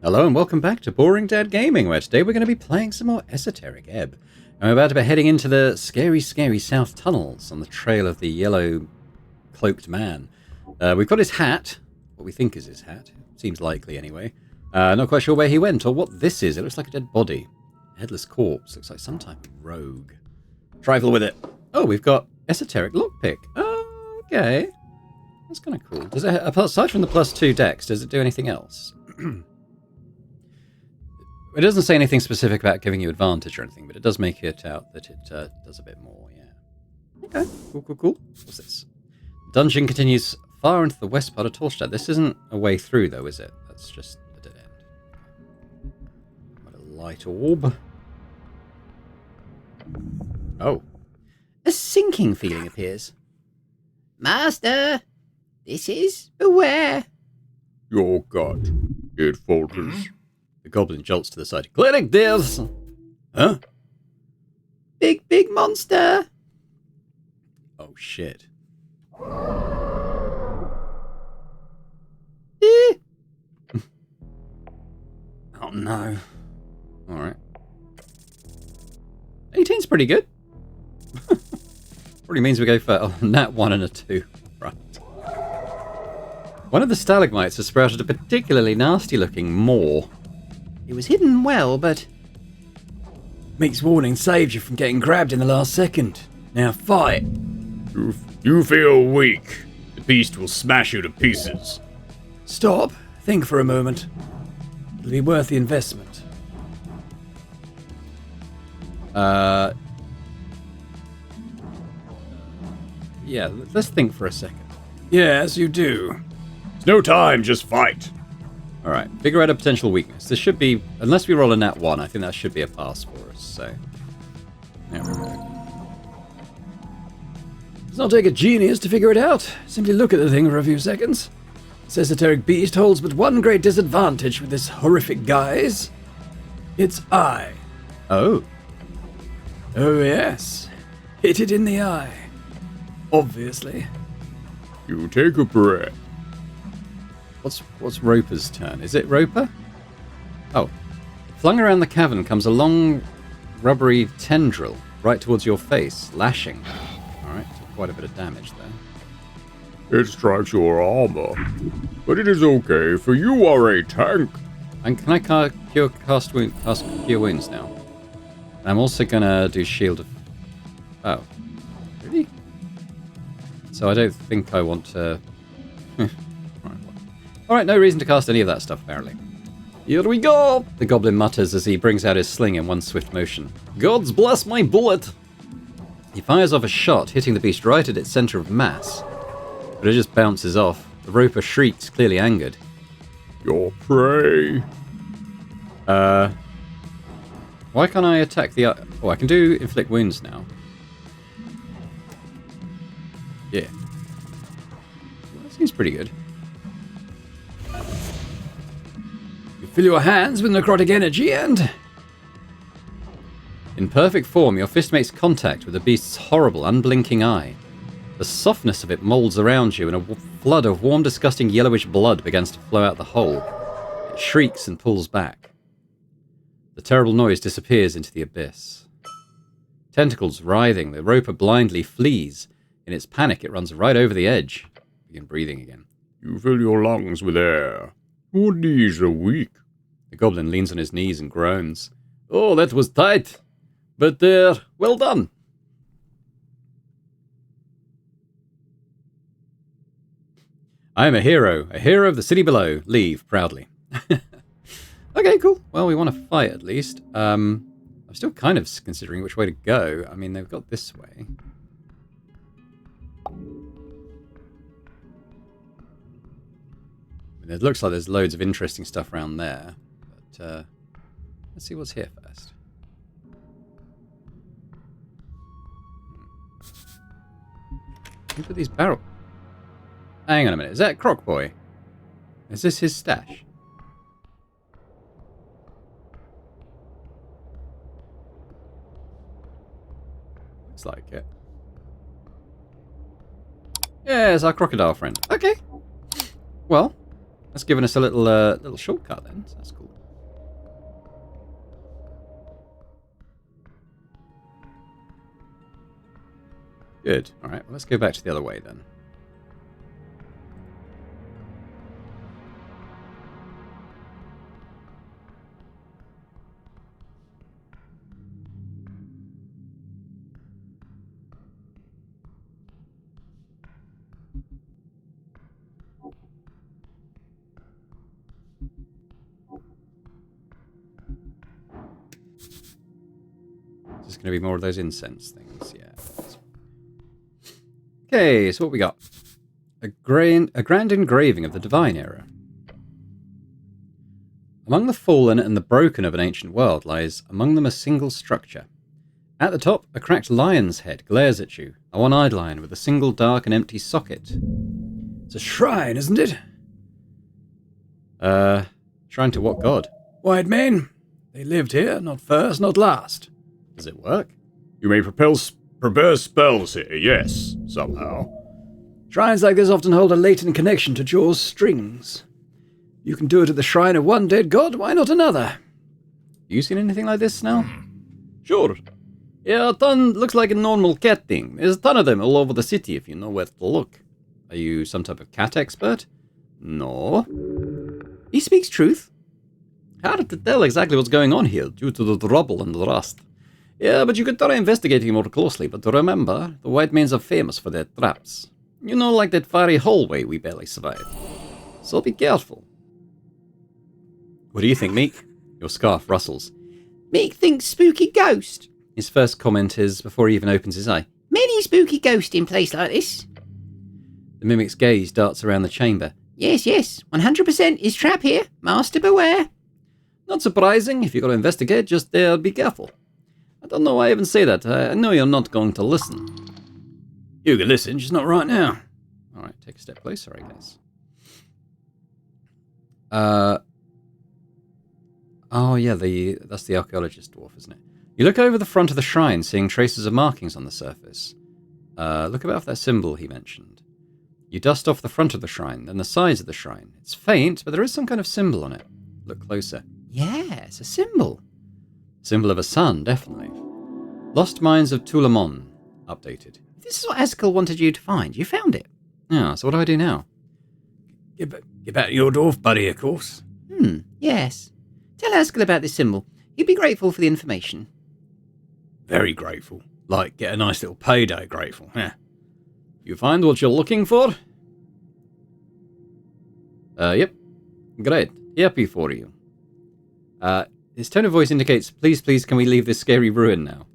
Hello and welcome back to Boring Dad Gaming, where today we're going to be playing some more Esoteric Ebb. I'm about to be heading into the scary south tunnels on the trail of the yellow cloaked man. We've got his hat, what we think is his hat, seems likely anyway. Not quite sure where he went or what this is. It looks like a dead body. Headless corpse, looks like some type of rogue. Trifle with it. Oh, we've got Esoteric Lockpick. Oh, okay. That's kind of cool. Does it, aside from the +2 dex, does it do anything else? It doesn't say anything specific about giving you advantage or anything, but it does make it out that it does a bit more, yeah. Okay, cool. What's this? Dungeon continues far into the west part of Torstad. This isn't a way through, though, is it? That's just a dead end. What a light orb. Oh. A sinking feeling appears. Master, this is beware. Your gut, it falters. The goblin jolts to the side. Clinic deaths! Huh? Big monster. Oh, shit. Oh, no. Alright. 18's pretty good. Probably means we go for a nat 1 and a 2. Right. One of the stalagmites has sprouted a particularly nasty-looking maw. It was hidden well, but... Meek's warning saved you from getting grabbed in the last second. Now fight. You feel weak. The beast will smash you to pieces. Stop. Think for a moment. It'll be worth the investment. Yeah, let's think for a second. Yes, you do. It's no time, just fight. Alright, figure out a potential weakness. This should be, unless we roll a nat 1, I think that should be a pass for us, so... There we go. Does not take a genius to figure it out. Simply look at the thing for a few seconds. This esoteric beast holds but one great disadvantage with this horrific guise. Its eye. Oh. Oh yes. Hit it in the eye. Obviously. You take a breath. What's Roper's turn? Is it Roper? Oh. Flung around the cavern comes a long, rubbery tendril right towards your face, lashing. Alright, took quite a bit of damage there. It strikes your armor. But it is okay, for you are a tank. And can I cast Cure Wounds now? I'm also gonna do Shield of... Oh. Really? So I don't think I want to... Alright, no reason to cast any of that stuff, apparently. Here we go! The goblin mutters as he brings out his sling in one swift motion. Gods bless my bullet! He fires off a shot, hitting the beast right at its center of mass. But it just bounces off. The roper shrieks, clearly angered. Your prey. Why can't I attack the... Oh, I can do inflict wounds now. Yeah. Well, that seems pretty good. You fill your hands with necrotic energy and... In perfect form, your fist makes contact with the beast's horrible, unblinking eye. The softness of it molds around you, and a flood of warm, disgusting yellowish blood begins to flow out the hole. It shrieks and pulls back. The terrible noise disappears into the abyss. Tentacles writhing, the roper blindly flees. In its panic, it runs right over the edge. Begin breathing again. You fill your lungs with air. Your knees are weak. The goblin leans on his knees and groans. Oh, that was tight. But, well done. I am a hero of the city below. Leave proudly. Okay, cool. Well, we want to fight at least. I'm still kind of considering which way to go. I mean, they've got this way. I mean, it looks like there's loads of interesting stuff around there. But let's see what's here first. Look at these barrels. Hang on a minute. Is that Croc Boy? Is this his stash? Looks like it. Yeah, it's our crocodile friend. Okay. Well, That's given us a little shortcut then. So that's cool. Good. All right. Well, let's go back to the other way then. There's going to be more of those incense things. Yeah. Okay, so what we got? A grand engraving of the divine era. Among the fallen and the broken of an ancient world lies among them a single structure. At the top, a cracked lion's head glares at you, a one-eyed lion with a single dark and empty socket. It's a shrine, isn't it? Shrine to what god? White men. They lived here, not first, not last. Does it work? You may prepare spells here, yes, somehow. Shrines like this often hold a latent connection to Jaw's strings. You can do it at the shrine of one dead god, why not another? You seen anything like this, Snell? Sure. Yeah, a ton looks like a normal cat thing. There's a ton of them all over the city if you know where to look. Are you some type of cat expert? No. He speaks truth. Hard to tell exactly what's going on here due to the rubble and the rust. Yeah, but you could try investigating more closely, but remember, the white men are famous for their traps. You know, like that fiery hallway we barely survived. So be careful. What do you think, Meek? Your scarf rustles. Meek thinks spooky ghost. His first comment is, before he even opens his eye, Many spooky ghosts in place like this. the mimic's gaze darts around the chamber. Yes, 100% is trap here. Master beware. Not surprising, if you gotta investigate, just be careful. I don't know why I even say that. I know you're not going to listen. You can listen, just not right now. Alright, take a step closer, I guess. Oh yeah, that's the archaeologist dwarf, isn't it? You look over the front of the shrine, seeing traces of markings on the surface. Look above that symbol he mentioned. You dust off the front of the shrine, then the sides of the shrine. It's faint, but there is some kind of symbol on it. Look closer. Yeah, it's a symbol. Symbol of a sun, definitely. Lost Mines of Toulamon. Updated. This is what Haskell wanted you to find. You found it. Yeah, so what do I do now? Get back to your dwarf buddy, of course. Yes. Tell Haskell about this symbol. He'd be grateful for the information. Very grateful. Like, get a nice little payday grateful. Yeah. You find what you're looking for? Yep. Great. Happy for you. His tone of voice indicates, please, can we leave this scary ruin now?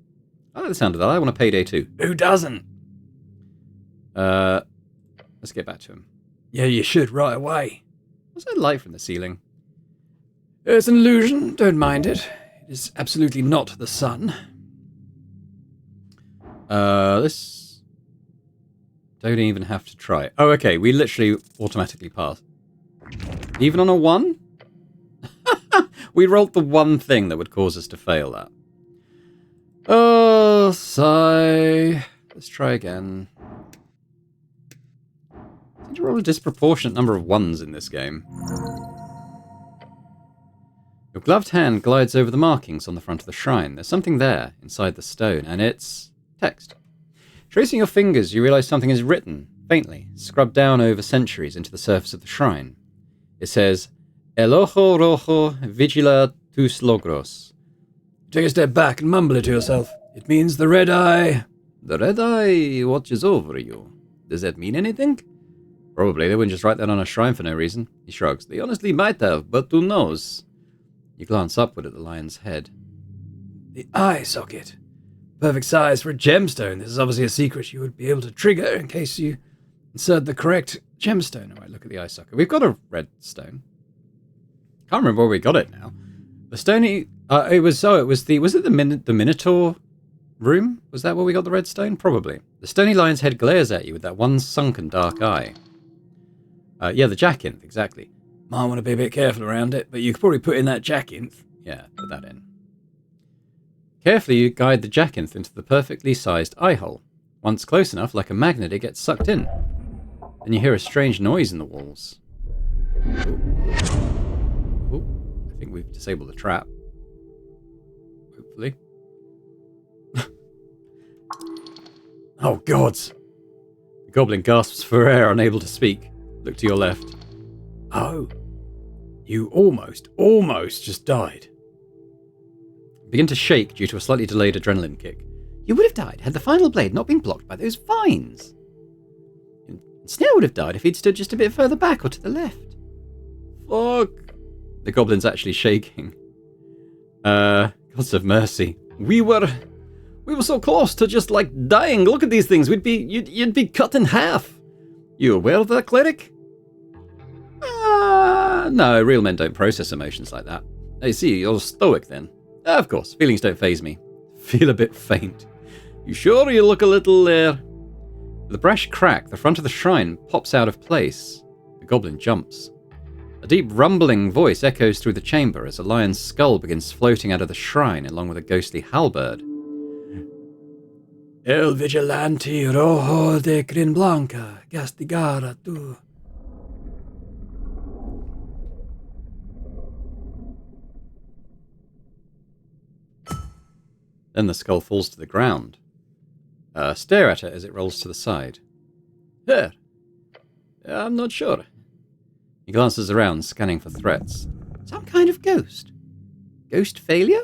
I like the sound of that. I want a payday too. Who doesn't? Let's get back to him. Yeah, you should right away. What's that light from the ceiling? It's an illusion, don't mind it. It is absolutely not the sun. This... Don't even have to try. Oh, okay, we literally automatically pass. Even on a 1? We rolled the one thing that would cause us to fail that. Oh, sigh. Let's try again. I seem to roll a disproportionate number of 1s in this game. Your gloved hand glides over the markings on the front of the shrine. There's something there, inside the stone, and it's text. Tracing your fingers, you realize something is written, faintly, scrubbed down over centuries into the surface of the shrine. It says, El ojo rojo vigila tus logros. Take a step back and mumble it to yourself. It means the red eye. The red eye watches over you. Does that mean anything? Probably, they wouldn't just write that on a shrine for no reason. He shrugs. They honestly might have, but who knows? You glance upward at the lion's head. The eye socket. Perfect size for a gemstone. This is obviously a secret you would be able to trigger in case you insert the correct gemstone. Alright, look at the eye socket. We've got a red stone. Can't remember where we got it now. The stony... was it the Minotaur room? Was that where we got the red stone? Probably. The stony lion's head glares at you with that one sunken dark eye. Yeah, the jacinth, exactly. Might want to be a bit careful around it, but you could probably put in that jacinth. Yeah, put that in. Carefully, you guide the jacinth into the perfectly sized eye hole. Once close enough, like a magnet, it gets sucked in. Then you hear a strange noise in the walls. Oh, I think we've disabled the trap. Hopefully. Oh, gods! The goblin gasps for air, unable to speak. Look to your left. Oh. You almost just died. Begin to shake due to a slightly delayed adrenaline kick. You would have died had the final blade not been blocked by those vines. And Snail would have died if he'd stood just a bit further back or to the left. Fuck! The goblin's actually shaking. Gods of mercy. We were so close to just like dying. Look at these things. You'd be cut in half. You aware of that, cleric? No, real men don't process emotions like that. I see, you're stoic then. Of course, feelings don't faze me. Feel a bit faint. You sure you look a little With a brash crack, the front of the shrine pops out of place. The goblin jumps. A deep rumbling voice echoes through the chamber as a lion's skull begins floating out of the shrine along with a ghostly halberd. El vigilante rojo de crin blanca, castigara tu. Then the skull falls to the ground. Stare at it as it rolls to the side. Here. I'm not sure. He glances around, scanning for threats. Some kind of ghost. Ghost failure?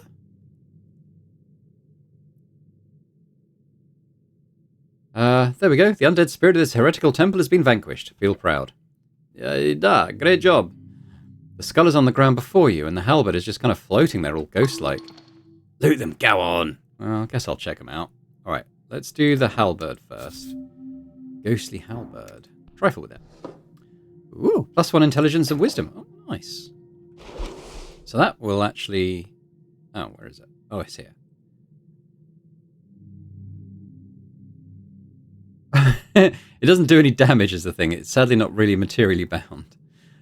There we go. The undead spirit of this heretical temple has been vanquished. Feel proud. Great job. The skull is on the ground before you, and the halberd is just kind of floating there, all ghost-like. Loot them, go on. Well, I guess I'll check them out. Alright, let's do the halberd first. Ghostly halberd. Trifle with it. Ooh, +1 intelligence and wisdom. Oh, nice. So that will actually... Oh, where is it? Oh, it's here. It doesn't do any damage is the thing. It's sadly not really materially bound.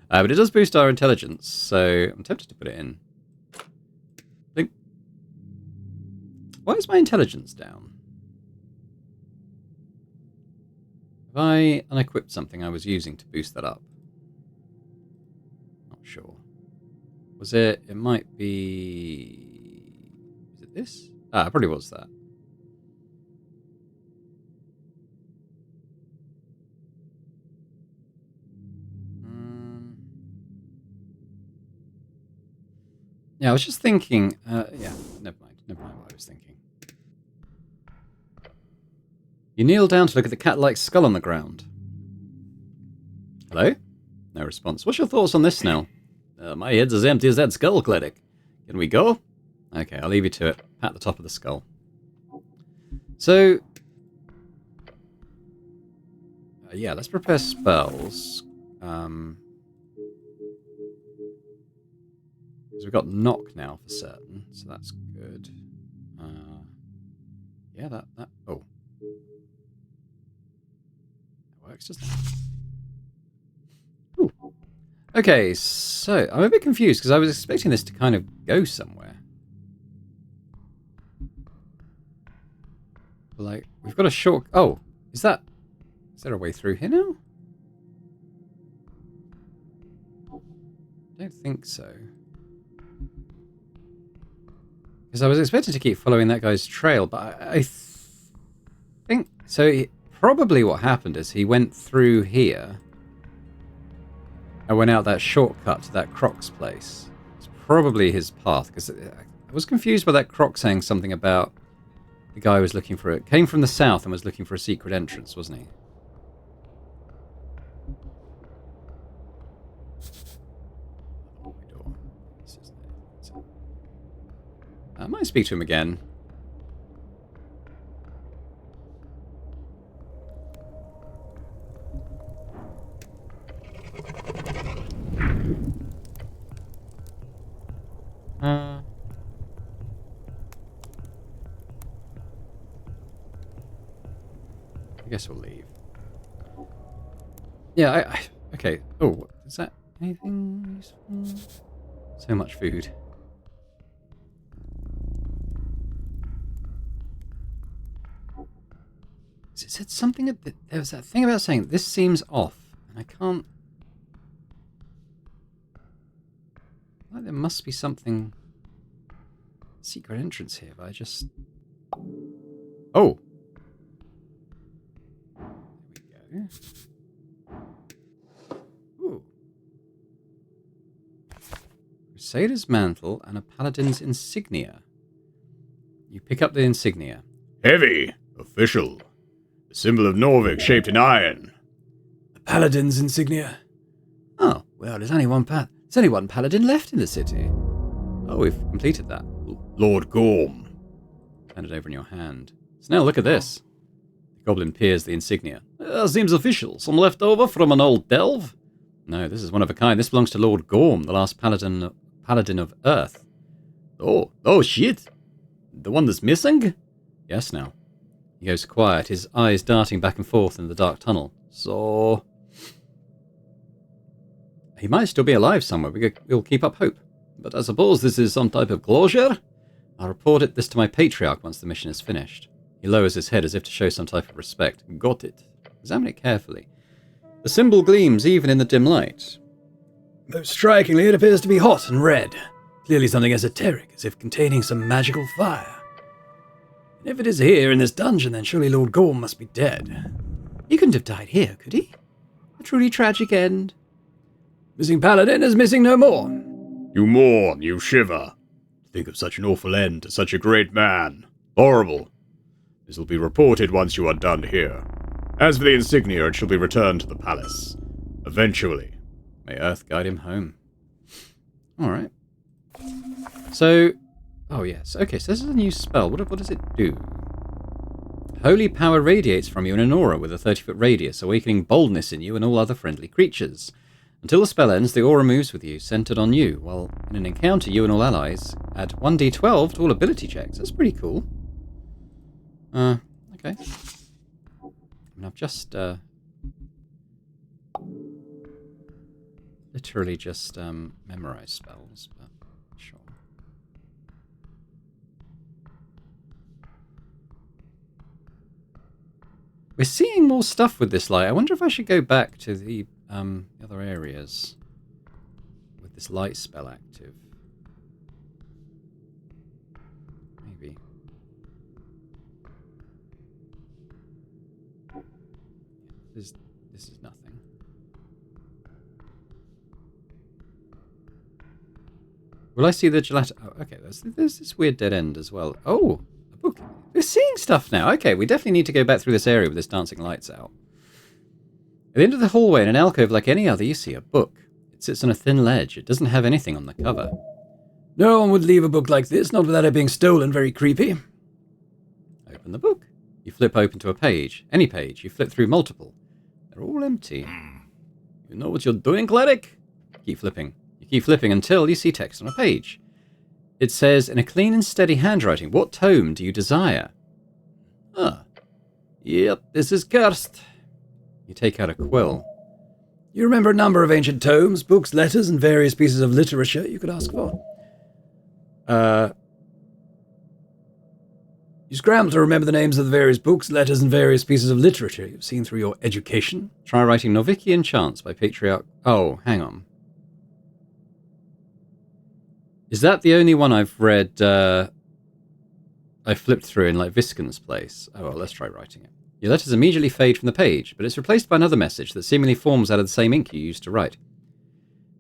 But it does boost our intelligence, so I'm tempted to put it in. Blink. Why is my intelligence down? Have I unequipped something I was using to boost that up? Not sure. Was it? It might be... Is it this? It probably was that. Yeah, I was just thinking... yeah, never mind what I was thinking. You kneel down to look at the cat-like skull on the ground. Hello? No response. What's your thoughts on this now? My head's as empty as that skull, cleric. Can we go? Okay, I'll leave you to it. Pat the top of the skull. So... yeah, let's prepare spells. Because we've got knock now for certain, so that's good. Yeah, that... Oh. That works, doesn't it? Ooh. Okay, so I'm a bit confused because I was expecting this to kind of go somewhere. Like, we've got a short... Oh, is there a way through here now? I don't think so. Because I was expecting to keep following that guy's trail, but I think... So probably what happened is he went through here and went out that shortcut to that Croc's place. It's probably his path, because I was confused by that Croc saying something about the guy was looking for it. Came from the south and was looking for a secret entrance, wasn't he? I might speak to him again. I guess we'll leave. Yeah, okay. Oh, is that anything useful? So much food. It said something. There was that thing about saying this seems off, and I can't. like there must be something... secret entrance here, but I just... Oh! There we go. Ooh. Crusader's mantle and a paladin's insignia. You pick up the insignia. Heavy. Official. The symbol of Norvik shaped in iron. The paladin's insignia. Oh, well, there's only one paladin left in the city. Oh, we've completed that. Lord Gorm. Hand it over in your hand. So now look at this. The goblin peers the insignia. Seems official. Some left over from an old delve? No, this is one of a kind. This belongs to Lord Gorm, the last paladin of Earth. Oh shit. The one that's missing? Yes, now. He goes quiet, his eyes darting back and forth in the dark tunnel. So... he might still be alive somewhere. We'll keep up hope. But I suppose this is some type of closure? I'll report this to my patriarch once the mission is finished. He lowers his head as if to show some type of respect. Got it. Examine it carefully. The symbol gleams even in the dim light. Most strikingly, it appears to be hot and red. Clearly something esoteric, as if containing some magical fire. And if it is here in this dungeon, then surely Lord Gorm must be dead. He couldn't have died here, could he? A truly tragic end. Missing paladin is missing no more. You mourn, you shiver. Think of such an awful end to such a great man. Horrible. This will be reported once you are done here. As for the insignia, it shall be returned to the palace. Eventually. May Earth guide him home. Alright. So... oh yes, okay, so this is a new spell. What does it do? Holy power radiates from you in an aura with a 30-foot radius, awakening boldness in you and all other friendly creatures. Until the spell ends, the aura moves with you, centered on you, while in an encounter you and all allies add 1d12 to all ability checks. That's pretty cool. Okay. I mean, I've just, literally just, memorized spells, but sure. We're seeing more stuff with this light. I wonder if I should go back to the other areas with this light spell active. Maybe. This is nothing. Will I see the gelato? Oh, okay. There's this weird dead end as well. Oh, a book. We're seeing stuff now. Okay, we definitely need to go back through this area with this dancing lights out. At the end of the hallway, in an alcove like any other, you see a book. It sits on a thin ledge. It doesn't have anything on the cover. No one would leave a book like this, not without it being stolen. Very creepy. Open the book. You flip open to a page. Any page. You flip through multiple. They're all empty. You know what you're doing, cleric? Keep flipping. You keep flipping until you see text on a page. It says, in a clean and steady handwriting, what tome do you desire? Ah. Yep, this is cursed. You take out a quill. You remember a number of ancient tomes, books, letters, and various pieces of literature you could ask for. You scramble to remember the names of the various books, letters, and various pieces of literature you've seen through your education. Try writing Novician Chants by Patriarch... oh, hang on. Is that the only one I've read, I flipped through in, like, Viscon's place? Oh, well, let's try writing it. Your letters immediately fade from the page, but it's replaced by another message that seemingly forms out of the same ink you used to write.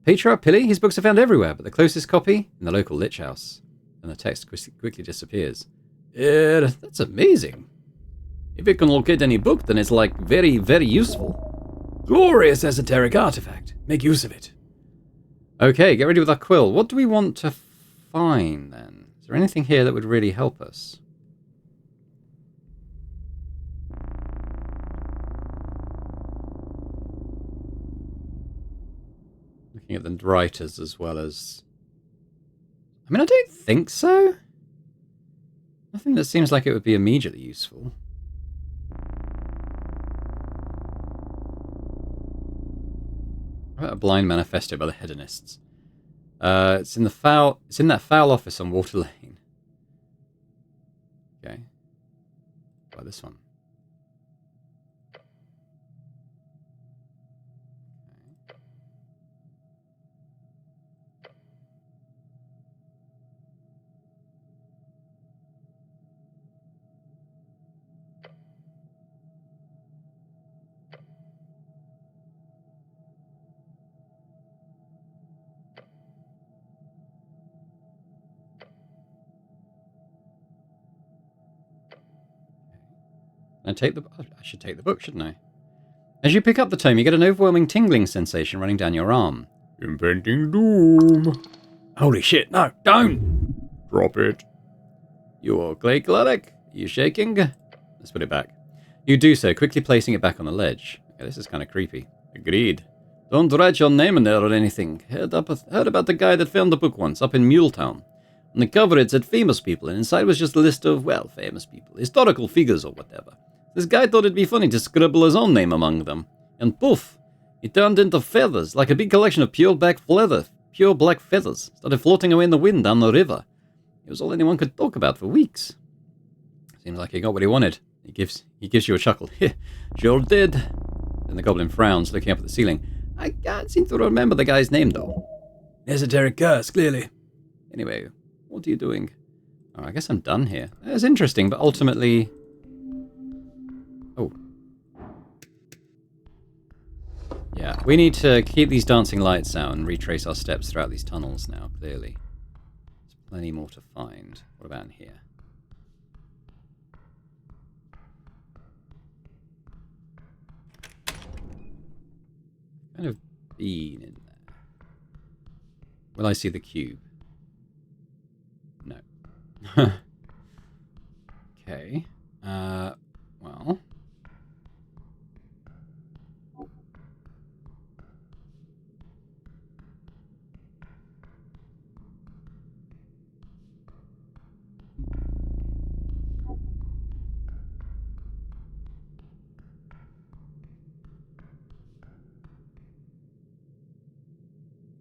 Patriarch Pilly, his books are found everywhere, but the closest copy, in the local lich house. And the text quickly disappears. That's amazing. If you can locate any book, then it's, like, very, very useful. Glorious esoteric artifact. Make use of it. Okay, get ready with our quill. What do we want to find, then? Is there anything here that would really help us? Looking at the writers as well as... I mean, I don't think so. Nothing that seems like it would be immediately useful. How about a blind manifesto by the hedonists? It's in that foul office on Water Lane. Okay. By this one. I should take the book, shouldn't I? As you pick up the tome, you get an overwhelming tingling sensation running down your arm. Impending doom. Holy shit, no, don't! Drop it. You okay, Cleric? Are you shaking? Let's put it back. You do so, quickly placing it back on the ledge. Okay, this is kind of creepy. Agreed. Don't write your name in there or anything. Heard about the guy that found the book once, up in Muletown. On the cover it said famous people, and inside was just a list of, well, famous people. Historical figures or whatever. This guy thought it'd be funny to scribble his own name among them. And poof! It turned into feathers, like a big collection of pure black feathers. Started floating away in the wind down the river. It was all anyone could talk about for weeks. Seems like he got what he wanted. He gives you a chuckle. Sure did. Then the goblin frowns, looking up at the ceiling. I can't seem to remember the guy's name, though. Esoteric curse, clearly. Anyway, what are you doing? Oh, I guess I'm done here. It's interesting, but ultimately... Oh. Yeah, we need to keep these dancing lights out and retrace our steps throughout these tunnels now, clearly. There's plenty more to find. What about in here? Kind of been in there. Will I see the cube? No. Okay. Well.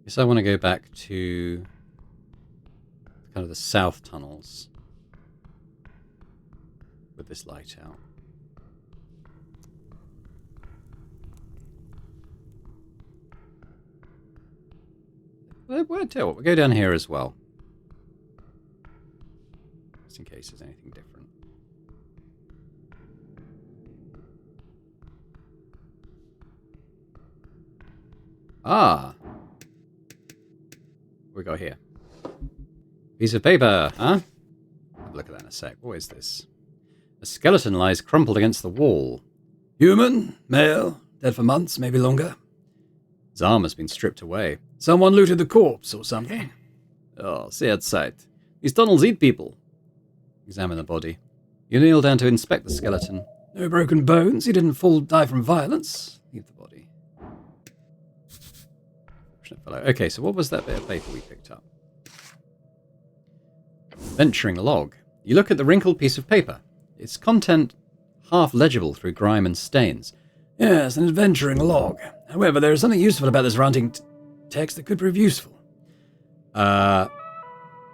Guess I want to go back to kind of the south tunnels with this light out. We'll tell you what, we'll go down here as well. Just in case there's anything different. Ah! We go here. Piece of paper, huh? Have a look at that in a sec. What is this? A skeleton lies crumpled against the wall. Human, male, dead for months, maybe longer. His arm has been stripped away. Someone looted the corpse or something. Oh, sad sight. These tunnels eat people. Examine the body. You kneel down to inspect the skeleton. No broken bones, he didn't die from violence. Leave the body. Fellow. Okay, so what was that bit of paper we picked up? Venturing log. You look at the wrinkled piece of paper. Its content half legible through grime and stains. Yes, an adventuring log. However, there is something useful about this ranting text that could prove useful. Yeah,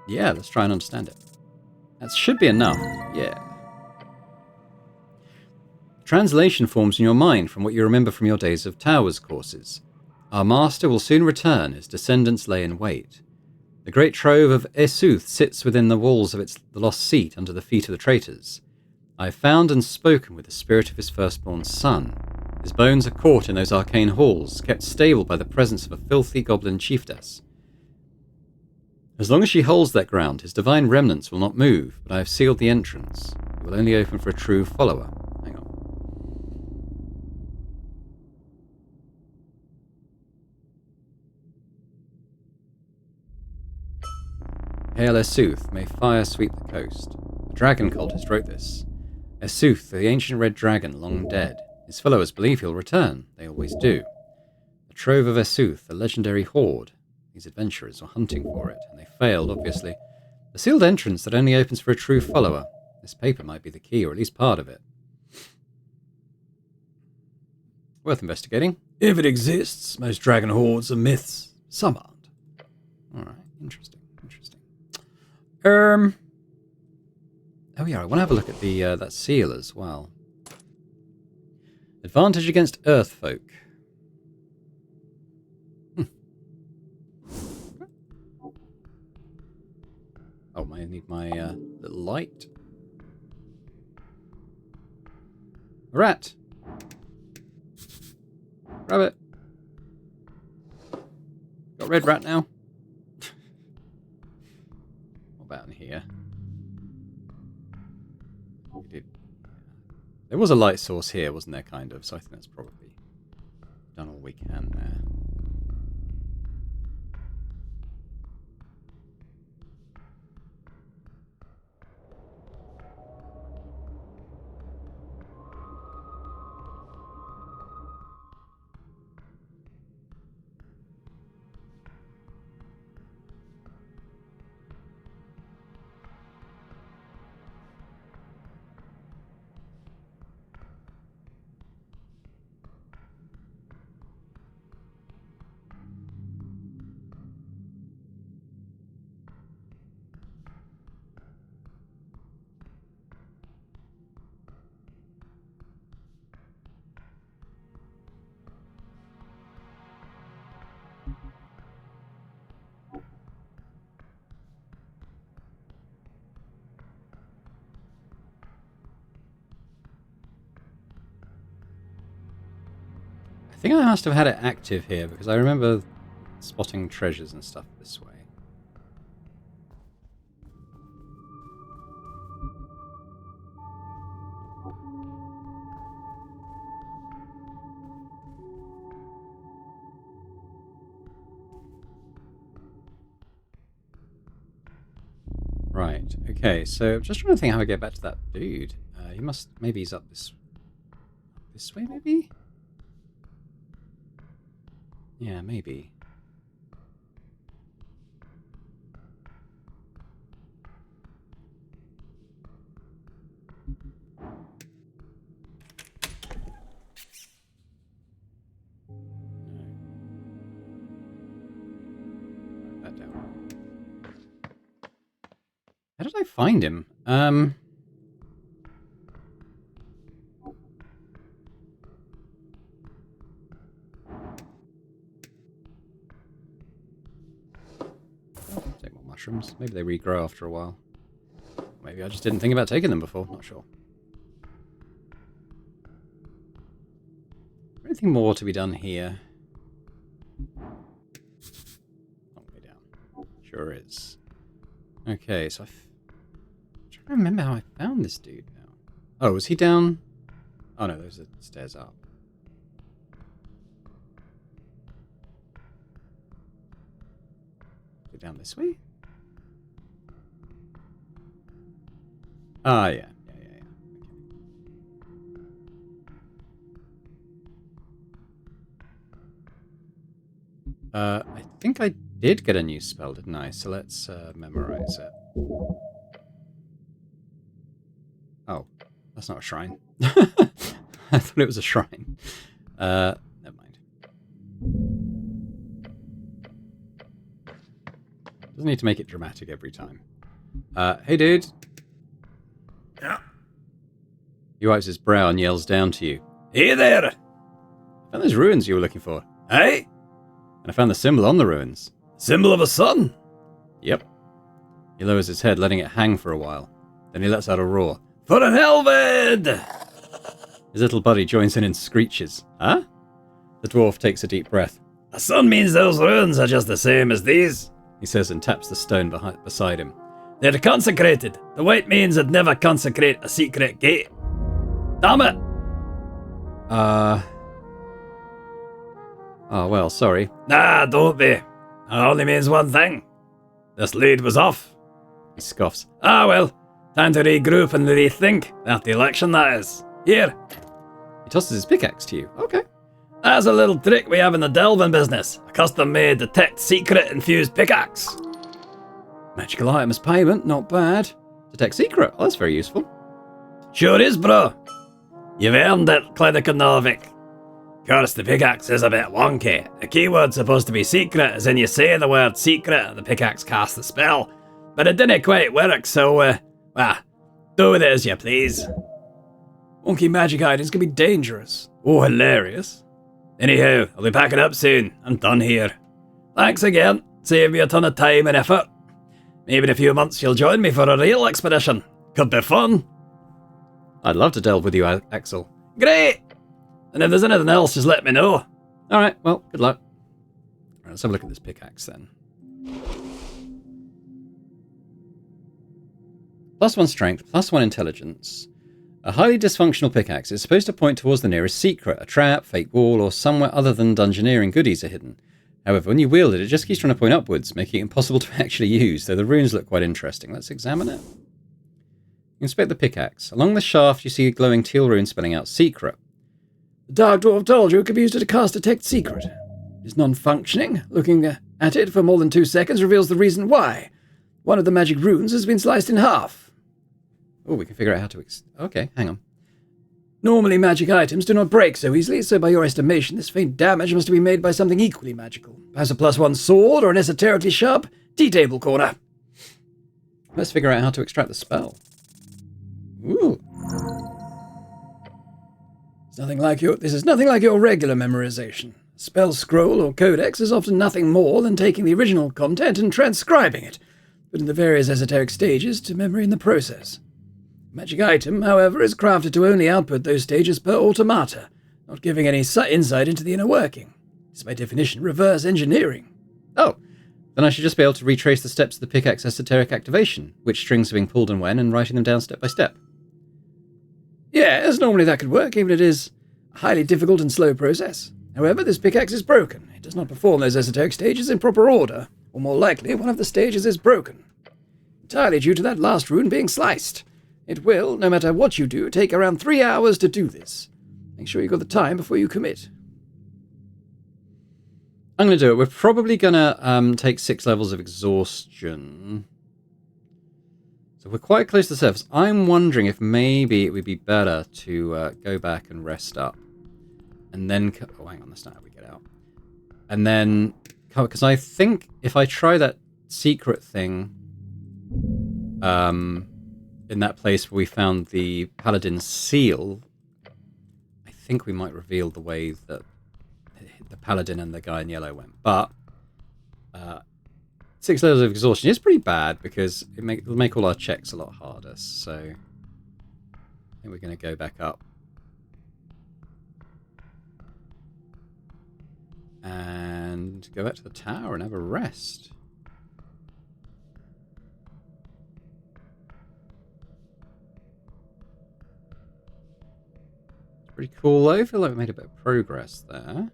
let's try and understand it. That should be enough. Yeah. Translation forms in your mind from what you remember from your days of Towers courses. Our master will soon return, his descendants lay in wait. The great trove of Esuth sits within the walls of the lost seat under the feet of the traitors. I have found and spoken with the spirit of his firstborn son. His bones are caught in those arcane halls, kept stable by the presence of a filthy goblin chiefess. As long as she holds that ground, his divine remnants will not move, but I have sealed the entrance. It will only open for a true follower. Hang on. Hail Esuth, may fire sweep the coast. A dragon cultist wrote this. Esuth, the ancient red dragon, long dead. His followers believe he'll return. They always do. The trove of Esuth, a legendary hoard. These adventurers were hunting for it, and they failed, obviously. A sealed entrance that only opens for a true follower. This paper might be the key, or at least part of it. Worth investigating. If it exists, most dragon hoards are myths. Some aren't. Alright, interesting. Oh yeah, I want to have a look at the that seal as well. Advantage against Earth folk. Oh, I need my little light. A rat. Grab it. Got red rat now. What about in here? We did. There was a light source here, wasn't there, kind of? So I think that's probably done all we can there. I think I must have had it active here because I remember spotting treasures and stuff this way. Right, okay, so I'm just trying to think how I get back to that dude. He must, maybe he's up this way, maybe? Yeah, maybe. That down. How did I find him? Take more mushrooms. Maybe they regrow after a while. Maybe I just didn't think about taking them before. Not sure. Anything more to be done here? Long way down. Sure is. Okay, so I'm trying to remember how I found this dude now. Oh, was he down? Oh no, those are stairs up. Is it down this way? Ah, yeah. I think I did get a new spell, didn't I? So let's memorize it. Oh, that's not a shrine. I thought it was a shrine. Never mind. Doesn't need to make it dramatic every time. Hey, dude. Yeah. He wipes his brow and yells down to you. Hey there! I found those ruins you were looking for. Hey? And I found the symbol on the ruins. Symbol of a sun? Yep. He lowers his head, letting it hang for a while. Then he lets out a roar. For an Elvid! His little buddy joins in and screeches. Huh? The dwarf takes a deep breath. A sun means those ruins are just the same as these, He says and taps the stone beside him. They're consecrated. The white means they'd never consecrate a secret gate. Damn it! Oh, well, sorry. Nah, don't be. It only means one thing. This lead was off. He scoffs. Ah, well. Time to regroup and rethink. After the election, that is. Here. He tosses his pickaxe to you. Okay. That's a little trick we have in the delving business. A custom-made detect secret infused pickaxe. Magical item as payment, not bad. Detect secret. Oh, that's very useful. Sure is, bro. You've earned it, Clinical Norvik. Of course, the pickaxe is a bit wonky. The keyword's supposed to be secret, as in you say the word secret and the pickaxe casts the spell. But it didn't quite work, so, do with it as you please. Wonky magic items can be dangerous. Oh, hilarious. Anyhow, I'll be packing up soon. I'm done here. Thanks again. Saved me a ton of time and effort. Maybe in a few months you'll join me for a real expedition. Could be fun. I'd love to delve with you, Axel. Great! And if there's anything else, just let me know. Alright, well, good luck. Right, let's have a look at this pickaxe then. +1 strength, +1 intelligence. A highly dysfunctional pickaxe is supposed to point towards the nearest secret, a trap, fake wall, or somewhere other than dungeoneering goodies are hidden. However, when you wield it, it just keeps trying to point upwards, making it impossible to actually use, though the runes look quite interesting. Let's examine it. Inspect the pickaxe. Along the shaft, you see a glowing teal rune spelling out secret. The Dark Dwarf told you it could be used to cast Detect Secret. It is non-functioning. Looking at it for more than 2 seconds reveals the reason why. One of the magic runes has been sliced in half. Oh, we can figure out how to... Okay, hang on. Normally magic items do not break so easily, so by your estimation, this faint damage must have been made by something equally magical. Perhaps a +1 sword or an esoterically sharp tea-table corner. Let's figure out how to extract the spell. Ooh. This is nothing like your regular memorization. A spell scroll or codex is often nothing more than taking the original content and transcribing it, putting the various esoteric stages to memory in the process. A magic item, however, is crafted to only output those stages per automata, not giving any insight into the inner working. It's by definition reverse engineering. Oh, then I should just be able to retrace the steps of the pickaxe esoteric activation, which strings are being pulled and when, and writing them down step by step. Yes, normally that could work, even if it is a highly difficult and slow process. However, this pickaxe is broken. It does not perform those esoteric stages in proper order, or more likely, one of the stages is broken. Entirely due to that last rune being sliced. It will, no matter what you do, take around 3 hours to do this. Make sure you got the time before you commit. I'm going to do it. We're probably going to take 6 levels of exhaustion. So we're quite close to the surface. I'm wondering if maybe it would be better to go back and rest up. And then... Oh, hang on. That's not how we get out. And then... Because I think if I try that secret thing... in that place where we found the Paladin's seal... I think we might reveal the way that the Paladin and the guy in yellow went. But... 6 levels of exhaustion is pretty bad because it'll make all our checks a lot harder. So I think we're going to go back up and go back to the tower and have a rest. It's pretty cool though. I feel like we made a bit of progress there.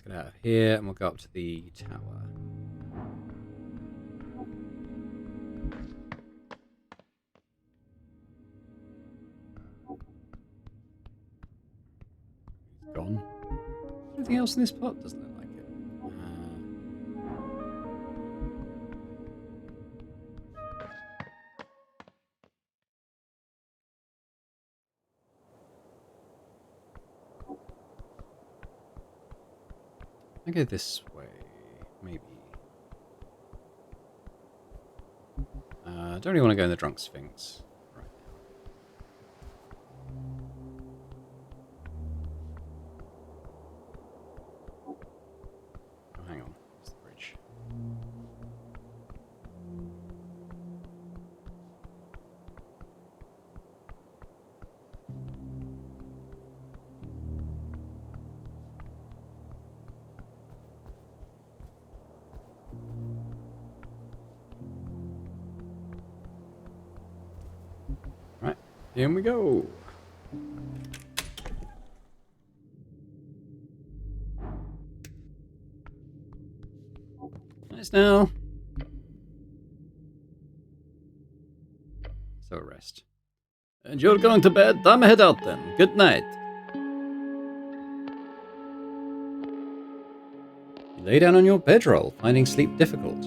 Get out of here and we'll go up to the tower. It's gone. Anything else in this pot? Doesn't look like it. I go this way, maybe. Don't really want to go in the Drunk Sphinx right now. Oh, hang on. It's the bridge. Right, here we go. Nice now. So rest. And you're going to bed? I'm head out then. Good night. You lay down on your bedroll, finding sleep difficult.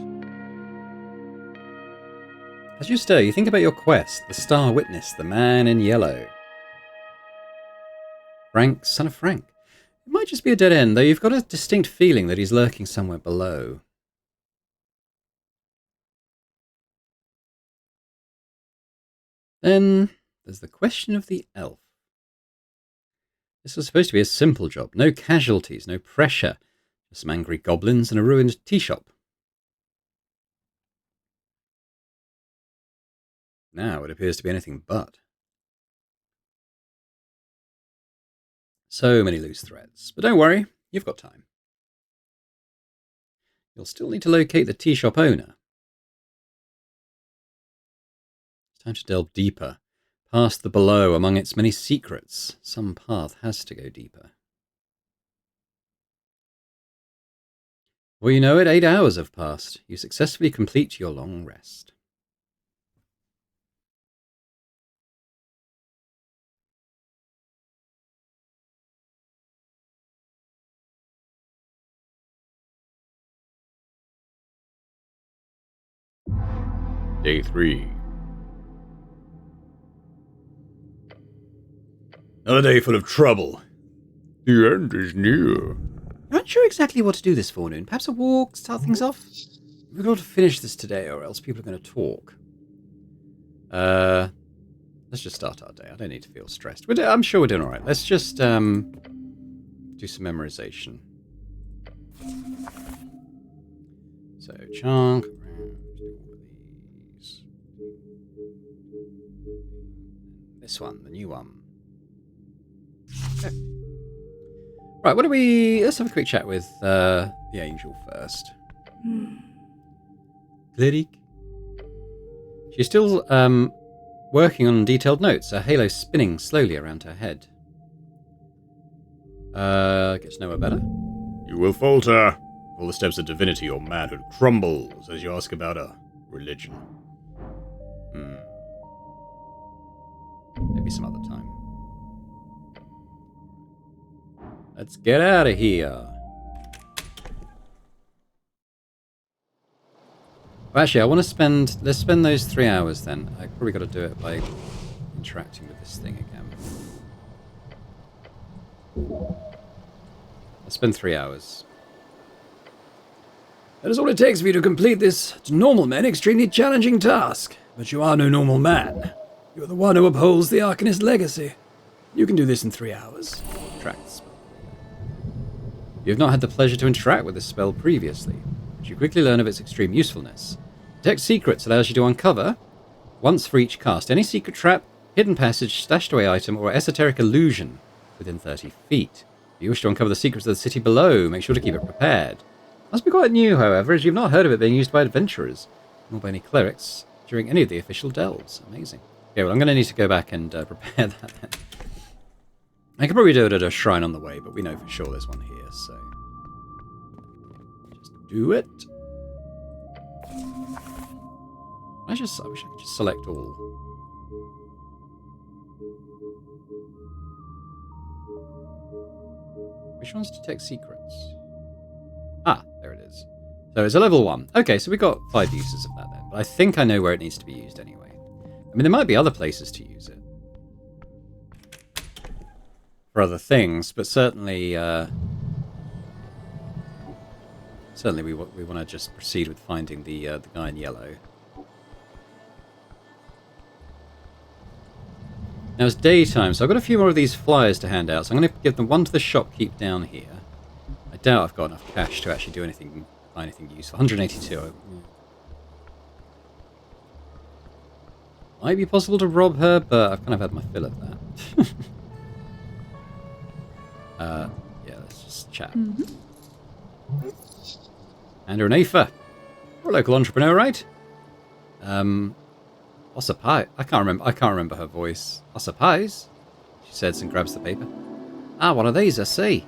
As you stir, you think about your quest, the star witness, the man in yellow. Frank, son of Frank. It might just be a dead end, though you've got a distinct feeling that he's lurking somewhere below. Then there's the question of the elf. This was supposed to be a simple job. No casualties, no pressure. Just some angry goblins and a ruined tea shop. Now it appears to be anything but. So many loose threads. But don't worry, you've got time. You'll still need to locate the tea shop owner. It's time to delve deeper. Past the below, among its many secrets. Some path has to go deeper. Well, you know it, 8 hours have passed. You successfully complete your long rest. Day 3. Another day full of trouble. The end is near. I'm not sure exactly what to do this forenoon. Perhaps a walk, start things off? We've got to finish this today, or else people are going to talk. Let's just start our day. I don't need to feel stressed. I'm sure we're doing all right. Let's just do some memorization. So, chunk. This one, the new one. Okay. Right, what do we... Let's have a quick chat with the angel first. Cleric. She's still working on detailed notes, a halo spinning slowly around her head. Get to know her better. You will falter. All the steps of divinity or manhood crumbles as you ask about a religion. Maybe some other time. Let's get out of here. Well, actually, I want to spend... Let's spend those 3 hours then. I probably got to do it by interacting with this thing again. I'll spend 3 hours. That is all it takes for you to complete this, to normal men, extremely challenging task. But you are no normal man. You are the one who upholds the Arcanist legacy. You can do this in 3 hours. Interact the spell. You have not had the pleasure to interact with this spell previously, but you quickly learn of its extreme usefulness. Detect Secrets allows you to uncover, once for each cast, any secret trap, hidden passage, stashed away item, or esoteric illusion within 30 feet. If you wish to uncover the secrets of the city below, make sure to keep it prepared. Must be quite new, however, as you've not heard of it being used by adventurers, nor by any clerics, during any of the official delves. Amazing. Okay, well, I'm going to need to go back and prepare that then. I could probably do it at a shrine on the way, but we know for sure there's one here, so... Just do it. I wish I could just select all. Which one's Detect Secrets? Ah, there it is. So it's a level 1. Okay, so we got 5 uses of that then, but I think I know where it needs to be used anyway. I mean, there might be other places to use it. For other things, but certainly we want to just proceed with finding the guy in yellow. Now it's daytime, so I've got a few more of these flyers to hand out, so I'm going to give them one to the shopkeep down here. I doubt I've got enough cash to actually do anything, buy anything useful. 182. Might be possible to rob her, but I've kind of had my fill of that. Yeah, let's just chat. And her an Aoife. We're a local entrepreneur, right? What's a pie? I can't remember her voice. What's a pies? She says and grabs the paper. Ah, one of these, I see.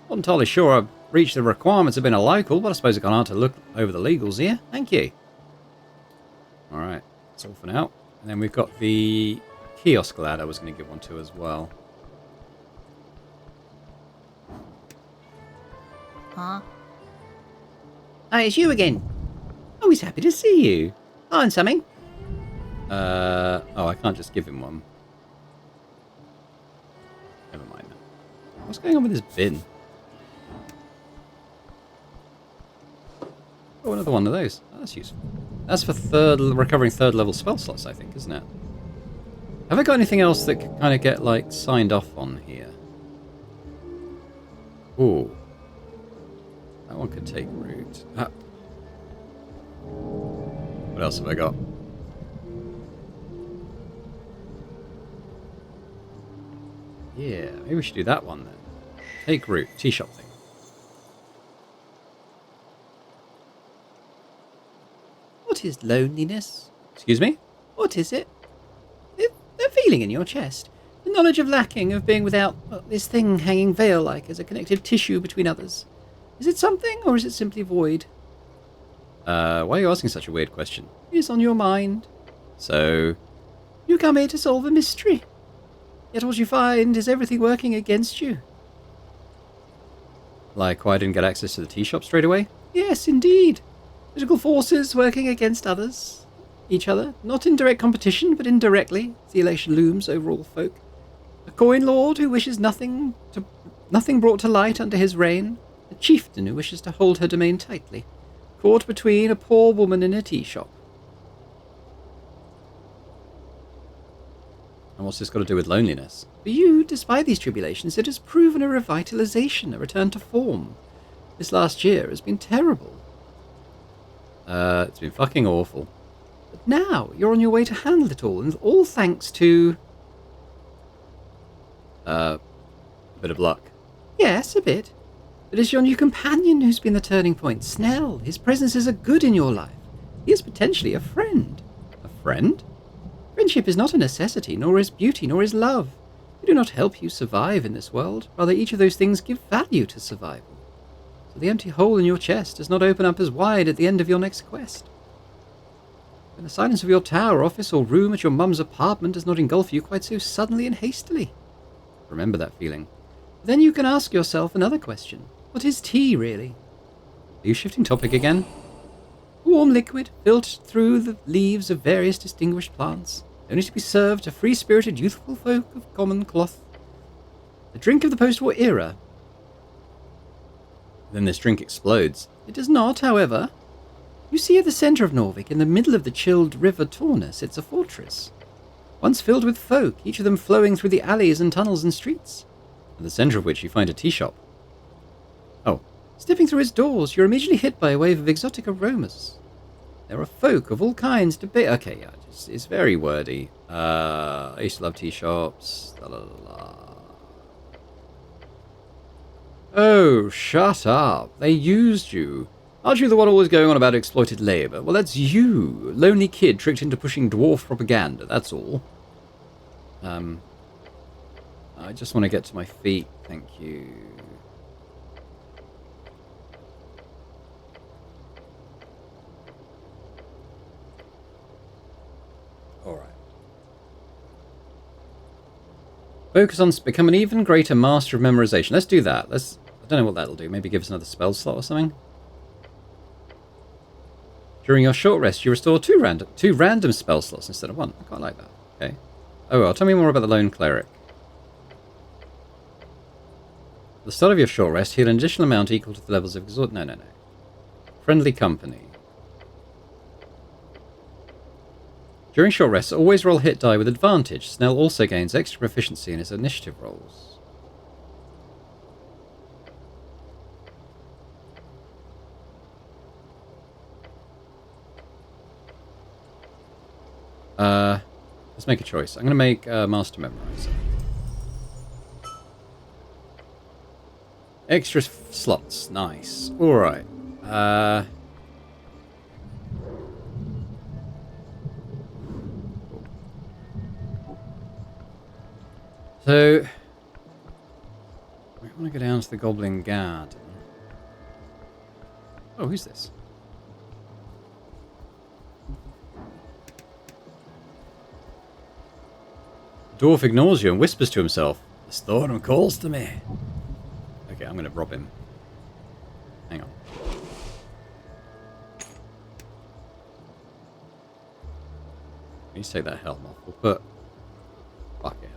Not entirely sure I've reached the requirements of being a local, but I suppose I can to look over the legals here. Thank you. Alright, that's all for now. And then we've got the kiosk lad I was going to give one to as well. Huh? Oh, it's you again. Always happy to see you. On something? Oh, I can't just give him one. Never mind. What's going on with this bin? Oh, another one of those. Oh, that's useful. That's for recovering third level spell slots, I think, isn't it? Have I got anything else that could kind of get, like, signed off on here? Ooh. That one could take root. Ah. What else have I got? Yeah, maybe we should do that one then. Take root, tea shop thing. is loneliness? Excuse me? What is it? The feeling in your chest. The knowledge of lacking, of being without this thing hanging veil-like as a connective tissue between others. Is it something, or is it simply void? Why are you asking such a weird question? It is on your mind. So, You come here to solve a mystery. Yet what you find is everything working against you. like, why I didn't get access to the tea shop straight away? Yes, indeed. Political forces working against others. Each other. Not in direct competition, but indirectly. The elation looms over all folk. A coin lord who wishes nothing brought to light under his reign. A chieftain who wishes to hold her domain tightly. Caught between a poor woman in a tea shop. And what's this got to do with loneliness? For you, despite these tribulations, it has proven a revitalization, a return to form. This last year has been terrible. It's been fucking awful. But now you're on your way to handle it all, and all thanks to... A bit of luck. Yes, a bit. But it's your new companion who's been the turning point. Snell. His presence is a good in your life. He is potentially a friend. A friend? Friendship is not a necessity, nor is beauty, nor is love. They do not help you survive in this world. Rather, each of those things give value to survival. So the empty hole in your chest does not open up as wide at the end of your next quest. When the silence of your tower, office, or room at your mum's apartment does not engulf you quite so suddenly and hastily. Remember that feeling. Then you can ask yourself another question. What is tea, really? Are you shifting topic again? Warm liquid, filtered through the leaves of various distinguished plants, only to be served to free-spirited youthful folk of common cloth. The drink of the post-war era. Then this drink explodes. It does not, however. You see at the centre of Norvik, in the middle of the chilled river Torne, sits a fortress. Once filled with folk, each of them flowing through the alleys and tunnels and streets. At the centre of which you find a tea shop. Oh, Stepping through its doors, you're immediately hit by a wave of exotic aromas. There are folk of all kinds okay, yeah, it's very wordy. I used to love tea shops. La, la, la, la. Oh, shut up. They used you. Aren't you the one always going on about exploited labour? Well, that's you. Lonely kid tricked into pushing dwarf propaganda, that's all. I just want to get to my feet, thank you. Alright. Focus on become an even greater master of memorization. Let's do that. I don't know what that'll do. Maybe give us another spell slot or something. During your short rest, you restore two random spell slots instead of one. I quite like that. Okay. Oh well, tell me more about the lone cleric. At the start of your short rest, heal an additional amount equal to the levels of exhaust. No. Friendly company. During short rests, always roll hit die with advantage. Snell also gains extra proficiency in his initiative rolls. Let's make a choice. I'm going to make Master Memorizer. Extra slots. Nice. Alright. So, we want to go down to the Goblin Garden. Oh, who's this? The dwarf ignores you and whispers to himself. The storm calls to me. Okay, I'm going to rob him. Hang on. Please take that helm off. We'll put... Fuck it.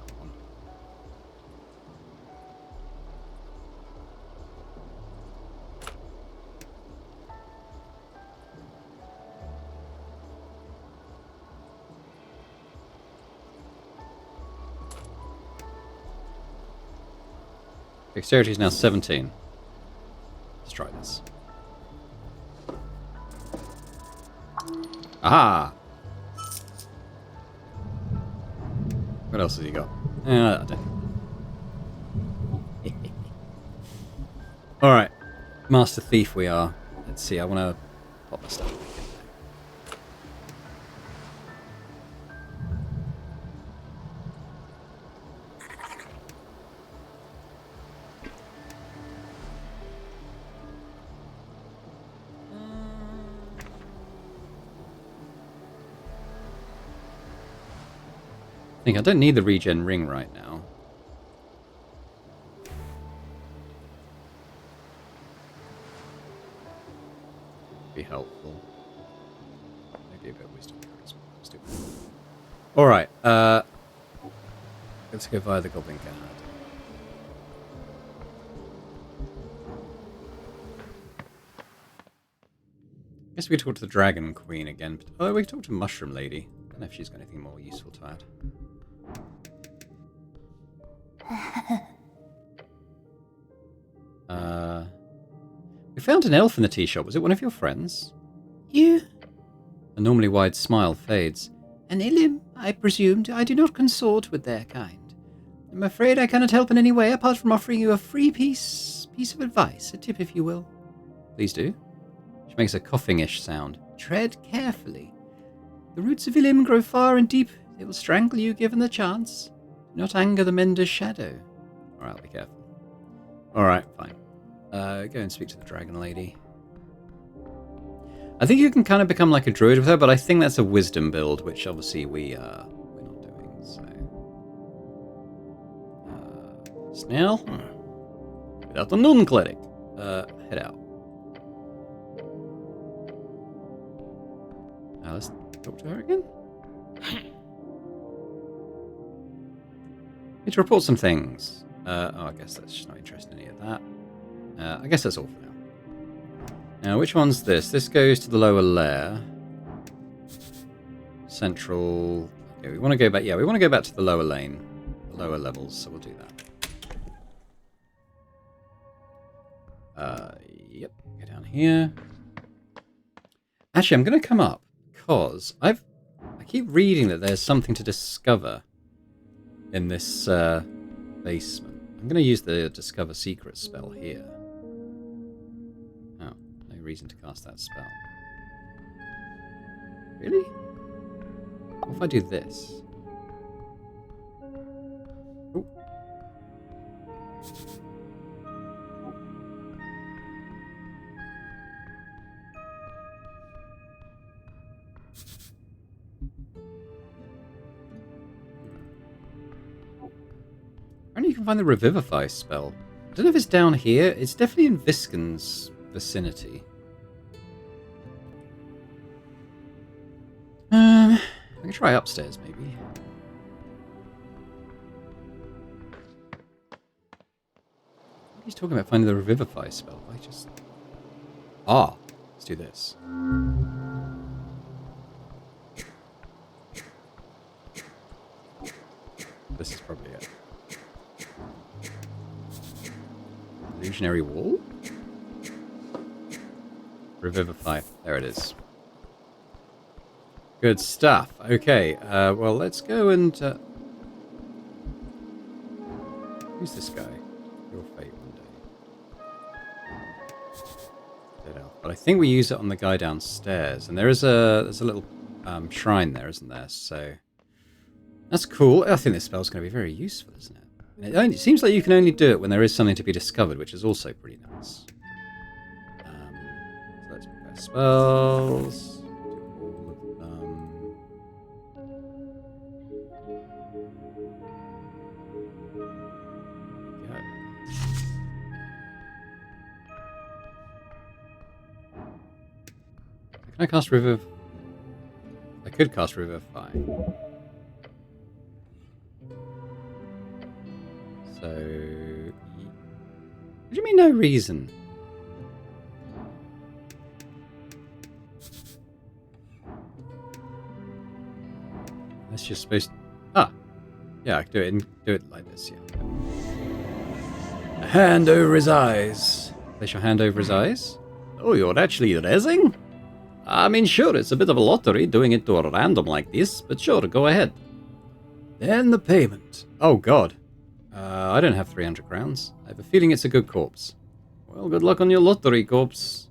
Dexterity is now 17. Let's try this. Aha! What else has he got? I don't know. Alright. Master Thief we are. Let's see, I want to pop my stuff back in I think I don't need the regen ring right now. Be helpful. Maybe a bit of wisdom. Alright, let's go via the Goblin Guard. I guess we could talk to the Dragon Queen again. But, oh, we could talk to Mushroom Lady. I don't know if she's got anything more useful to add. We found an elf in the tea shop. Was it one of your friends? You? A normally wide smile fades. An Ilim, I presumed. I do not consort with their kind. I'm afraid I cannot help in any way apart from offering you a free piece of advice, a tip if you will. Please do. She makes a coughing-ish sound. Tread carefully. The roots of Ilim grow far and deep. They will strangle you given the chance. Do not anger the Mender's shadow. Alright, I'll be careful. Alright, fine. Go and speak to the Dragon Lady. I think you can kind of become like a druid with her, but I think that's a wisdom build, which obviously we're not doing, so... Snail? Good afternoon, cleric. Head out. Now let's talk to her again. Need to report some things. I guess that's just not interested in any of that. I guess that's all for now. Now, which one's this? This goes to the lower lair. Central... Okay, we want to go back... Yeah, we want to go back to the lower lane. The lower levels, so we'll do that. Yep. Go down here. Actually, I'm going to come up, because I keep reading that there's something to discover in this basement. I'm going to use the Discover Secret spell here. Oh, no reason to cast that spell. Really? What if I do this? Ooh. Apparently you can find the Revivify spell. I don't know if it's down here. It's definitely in Viscon's vicinity. I can try upstairs, maybe. He's talking about finding the Revivify spell. I just... Ah, let's do this. This is probably it. Illusionary Wall? Revivify. There it is. Good stuff. Okay, well, let's go and... Who's this guy? Your fate one day. Dead elf. But I think we use it on the guy downstairs. And there's a little shrine there, isn't there? So... That's cool. I think this spell's going to be very useful, isn't it? And it seems like you can only do it when there is something to be discovered, which is also pretty nice. So let's pick our spells. Do all of them. There we go. Can I cast River? I could cast Revivify. So, what do you mean no reason? That's just supposed to... Ah! Yeah, I can do it like this, yeah. A hand over his eyes. Place your hand over his eyes? Oh, you're actually rezzing? I mean, sure, it's a bit of a lottery doing it to a random like this, but sure, go ahead. Then the payment. Oh, God. I don't have 300 crowns. I have a feeling it's a good corpse. Well, good luck on your lottery, corpse.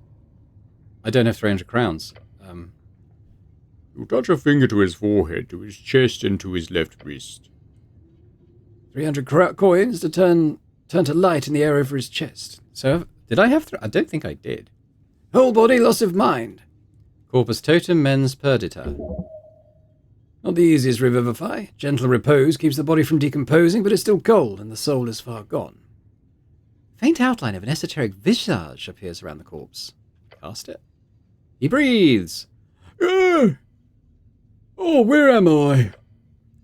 I don't have 300 crowns. You touch a finger to his forehead, to his chest, and to his left wrist. 300 coins to turn to light in the air over his chest. So, did I have... I don't think I did. Whole body loss of mind. Corpus totem mens perdita. Not the easiest revivify. Gentle repose keeps the body from decomposing, but it's still cold, and the soul is far gone. Faint outline of an esoteric visage appears around the corpse. Cast it. He breathes. Oh, where am I?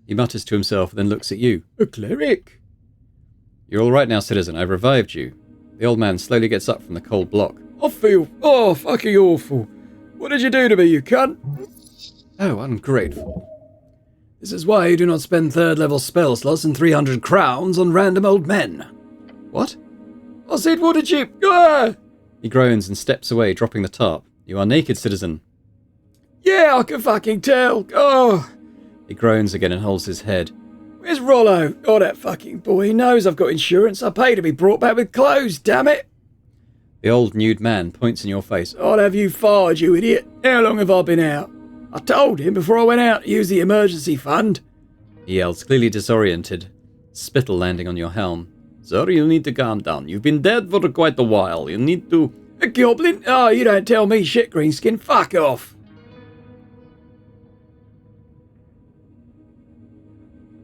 He mutters to himself and then looks at you. A cleric? You're all right now, citizen. I've revived you. The old man slowly gets up from the cold block. I feel fucking awful. What did you do to me, you cunt? Oh, ungrateful. This is why you do not spend third-level spell slots and 300 crowns on random old men. What? I said, what did you... Ah! He groans and steps away, dropping the tarp. You are naked, citizen. Yeah, I can fucking tell. Oh! He groans again and holds his head. Where's Rollo? Oh, that fucking boy. He knows I've got insurance. I pay to be brought back with clothes, damn it. The old nude man points in your face. I'll have you fired, you idiot. How long have I been out? I told him before I went out to use the emergency fund. He yells, clearly disoriented, spittle landing on your helm. Sir, you need to calm down. You've been dead for quite a while. You need to... A goblin? Oh, you don't tell me shit, Greenskin. Fuck off.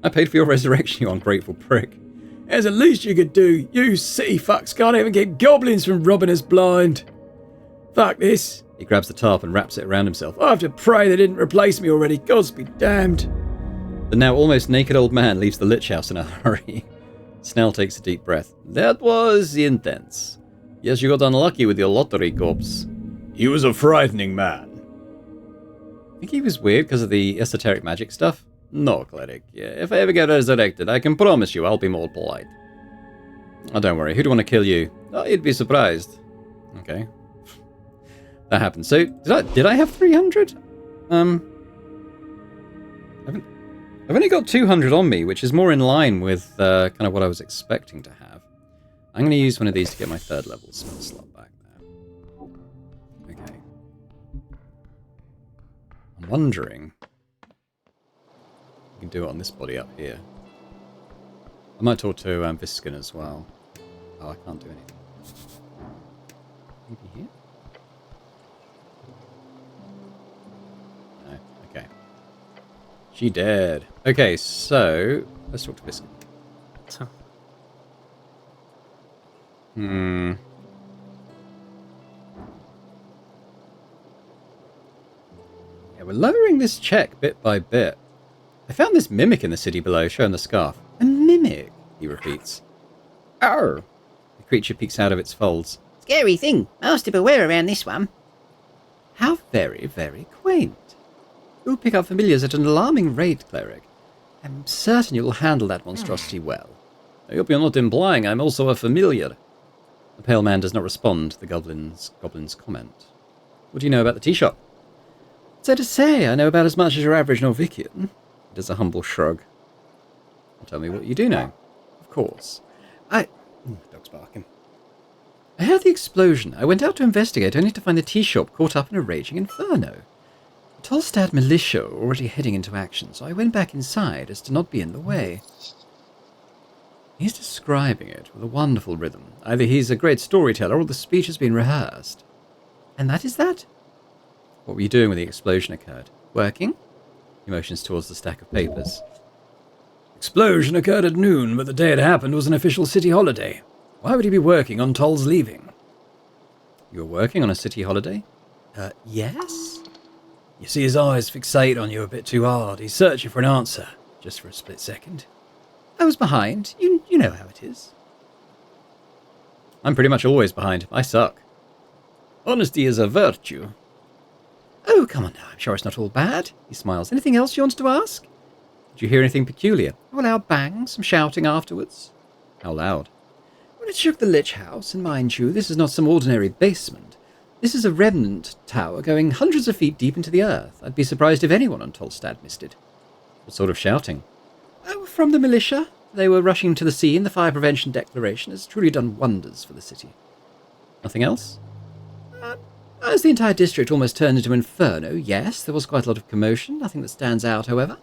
I paid for your resurrection, you ungrateful prick. There's the least you could do. You city fucks can't even keep goblins from robbing us blind. Fuck this. He grabs the tarp and wraps it around himself. I have to pray they didn't replace me already. Gods be damned. The now almost naked old man leaves the lich house in a hurry. Snell takes a deep breath. That was intense. Yes, you got unlucky with your lottery corpse. He was a frightening man. Think he was weird because of the esoteric magic stuff? No, cleric. Yeah, if I ever get resurrected, I can promise you I'll be more polite. Oh, don't worry. Who'd want to kill you? Oh, you'd be surprised. Okay. That happened. So, did I have 300? I've only got 200 on me, which is more in line with kind of what I was expecting to have. I'm going to use one of these to get my third level spell slot back there. Okay. I'm wondering... I can do it on this body up here. I might talk to Viskin as well. Oh, I can't do anything. Maybe here? No, okay. She dead. Okay, so let's talk to Viskin. Yeah, we're lowering this check bit by bit. I found this mimic in the city below, showing the scarf. A mimic, he repeats. Arr! The creature peeks out of its folds. Scary thing. Master beware around this one. How very, very quaint. You'll pick up familiars at an alarming rate, cleric. I'm certain you'll handle that monstrosity well. I hope you're not implying I'm also a familiar. The pale man does not respond to the goblin's comment. What do you know about the tea shop? So to say, I know about as much as your average Norvician. He does a humble shrug. Well, tell me what you do know. Of course. Dog's barking. I heard the explosion. I went out to investigate, only to find the tea shop caught up in a raging inferno. The Tolstad militia were already heading into action, so I went back inside as to not be in the way. He's describing it with a wonderful rhythm. Either he's a great storyteller or the speech has been rehearsed. And that is that? What were you doing when the explosion occurred? Working? He motions towards the stack of papers. Explosion occurred at noon, but the day it happened was an official city holiday. Why would he be working on Toll's leaving? You were working on a city holiday? Yes? You see his eyes fixate on you a bit too hard. He's searching for an answer, just for a split second. I was behind. You know how it is. I'm pretty much always behind. I suck. Honesty is a virtue. Oh, come on now. I'm sure it's not all bad. He smiles. Anything else you wanted to ask? Did you hear anything peculiar? A loud bang, some shouting afterwards. How loud? Well, it shook the lich house, and mind you, this is not some ordinary basement. This is a remnant tower going hundreds of feet deep into the earth. I'd be surprised if anyone on Tolstad missed it. What sort of shouting? Oh, from the militia. They were rushing to the scene. The fire prevention declaration has truly done wonders for the city. Nothing else? As the entire district almost turned into inferno, yes, there was quite a lot of commotion. Nothing that stands out, however.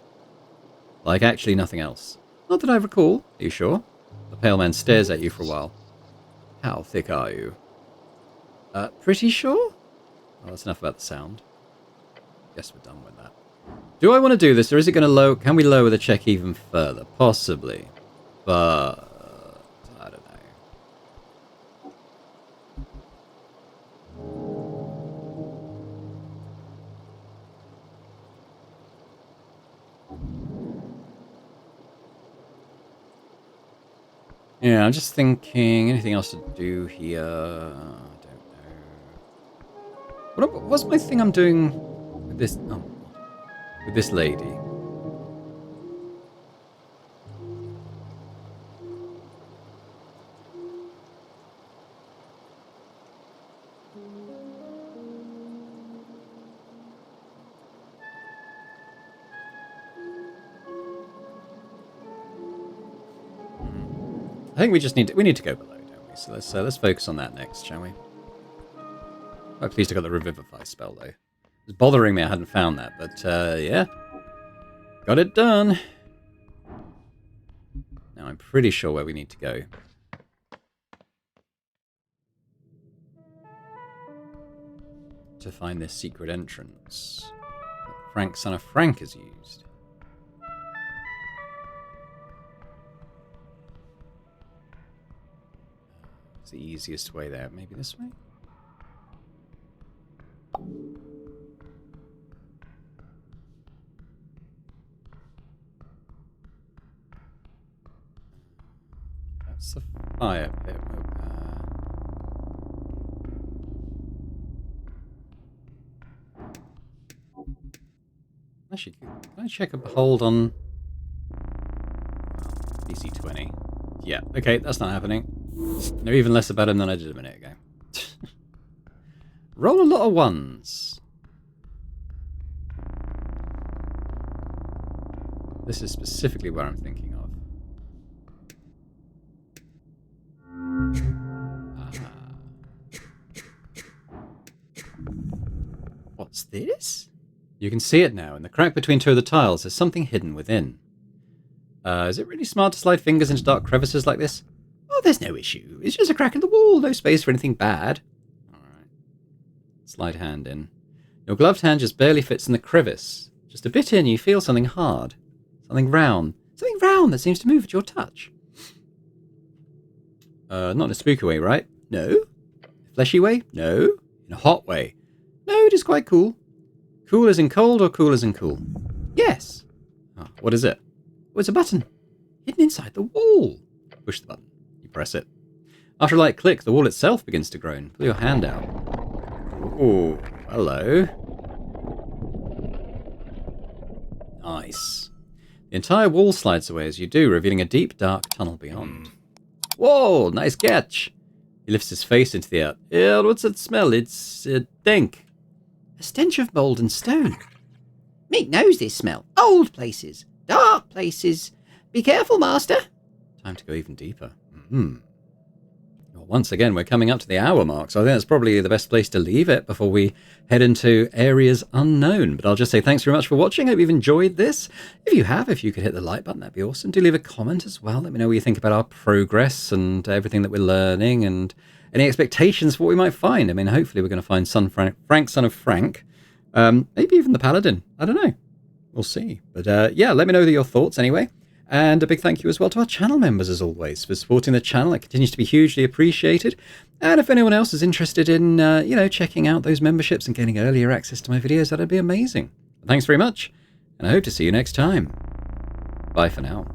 Like actually nothing else? Not that I recall. Are you sure? The pale man stares at you for a while. How thick are you? Pretty sure? Well, that's enough about the sound. Guess we're done with that. Do I want to do this, or is it going to lower... Can we lower the check even further? Possibly. But... I don't know. Yeah, I'm just thinking... Anything else to do here? I don't know. What's my thing I'm doing with this... Oh, with this lady? I think we just need to go below, don't we? So let's focus on that next, shall we? Quite pleased I got the Revivify spell though. It was bothering me I hadn't found that, but yeah, got it done. Now I'm pretty sure where we need to go. To find this secret entrance that Frank, son of Frank, has used. It's the easiest way there. Maybe this way? That's the fire pit. Actually, can I check a hold on DC-20? Yeah, okay, that's not happening. No, even less about him than I did a minute ago. Roll a lot of ones. This is specifically where I'm thinking of. What's this? You can see it now. In the crack between two of the tiles, there's something hidden within. Is it really smart to slide fingers into dark crevices like this? Oh, there's no issue. It's just a crack in the wall. No space for anything bad. Alright. Slide hand in. Your gloved hand just barely fits in the crevice. Just a bit in, you feel something hard. Something round. Something round that seems to move at your touch. Not in a spooky way, right? No. A fleshy way? No. In a hot way? No, it is quite cool. Cool as in cold or cool as in cool? Yes. Oh, what is it? Oh, it's a button. Hidden inside the wall. Push the button. You press it. After a light click, the wall itself begins to groan. Pull your hand out. Oh, hello. Nice. The entire wall slides away as you do, revealing a deep, dark tunnel beyond. Whoa, nice catch. He lifts his face into the air. What's that smell? It's dank. A stench of mould and stone. Mick knows this smell. Old places. Dark places. Be careful, master. Time to go even deeper. Well, once again, we're coming up to the hour mark, so I think that's probably the best place to leave it before we head into areas unknown. But I'll just say thanks very much for watching. Hope you've enjoyed this. If you have, if you could hit the like button, that'd be awesome. Do leave a comment as well. Let me know what you think about our progress and everything that we're learning and any expectations for what we might find. I mean, hopefully we're going to find Frank, son of Frank. Maybe even the Paladin. I don't know. We'll see. But yeah, let me know your thoughts anyway. And a big thank you as well to our channel members, as always, for supporting the channel. It continues to be hugely appreciated. And if anyone else is interested in, checking out those memberships and getting earlier access to my videos, that'd be amazing. Thanks very much, and I hope to see you next time. Bye for now.